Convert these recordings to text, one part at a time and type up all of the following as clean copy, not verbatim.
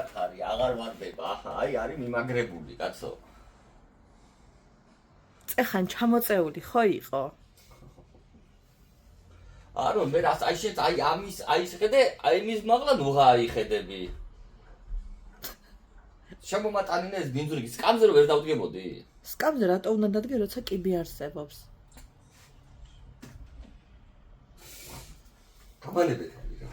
ათხარი, აღარ ვარდება, ახლა აი არის მიმაგრებული, კაცო. წეხან ჩამოწეული ხო იყო? არო, მე რას აი შენ აი ამის აი შეხედე, აი მის მაღლა ნუღა აიხედები. შემომატანინე ეს ბინძური, სკამზე რო ვერ დავდგებოდი? სკამზე რატო უნდა დადგე, როცა კიბი არსებობს? გამანებეთ რა.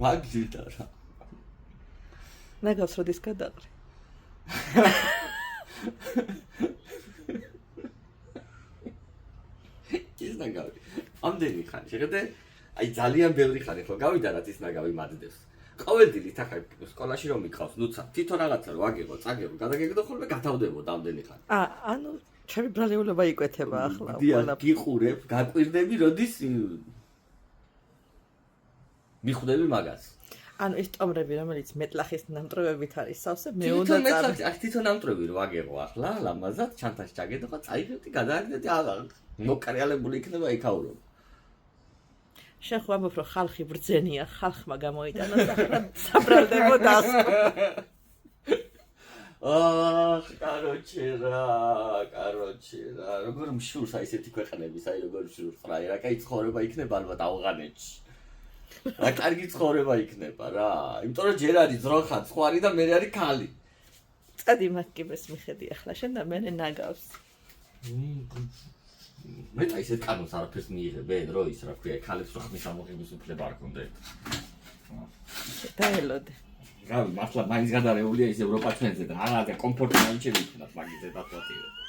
მაგითა რა. ნაგავს როდის გადაყრი. ის ნაგავი. ამდენი ხანი, შეხედე? აი ძალიან ბევრი ხანი ხო გავიდა რაც ის ნაგავი მადდებს. ყოველდღე ახლა სკოლაში რომ მიყავს, ნუცა, თვითონ რაღაცა რო აგებო, წაგებო, გადაგეგდო ხოლმე გათავდებოდა ამდენი ხანი. ანუ ჩემი ბრალეულობა იკვეთება ახლა. დიახ, გიყურებ, გაკვირდები, როდის მიხვდები მაგას. ანუ ის ტომრები, რომელიც მეტლახის ნამტრევებით არის სავსე, მე უნდა თვითონ ნამტრევი რო აგებო ახლა, ლამაზად ჩანთაში ჩაგედო ხო, წაიგებდი, გადააგდები, აღარ მოკარიალებული იქნება იქაურო. შენ ხო ამბობ, რომ ხალხი ბრძენია, ხალხმა გამოიტანა და საბრალდებო დასო. კაროჩე რა, როგორ მშურს აი ესეთი ქვეყნების, აი როგორ მშურს რა, რა კაი ცხოვრება იქნება ალბათ ავღანეთში. რა კარგი ცხოვრება იქნება რა, იმიტომ რომ ჯერ არის ძროხა, ხვარი და მე არის ქალი. წადი მაგკიბეს მიხედი ახლა შენ და მე ნაგავს. მე და ისეთ კანონს არაფერს მიიღებენ, რო ის რა ქვია, ქალებს რო ხმის ამოღების უფლება არ ქონდეთ. დაელოდე. რავი, მართლა მაინც გადარეულია ის ევროპა ჩვენზე და რაღაცა კომფორტი არ შეიძლება იქნათ მაგიზე დათვალიერება.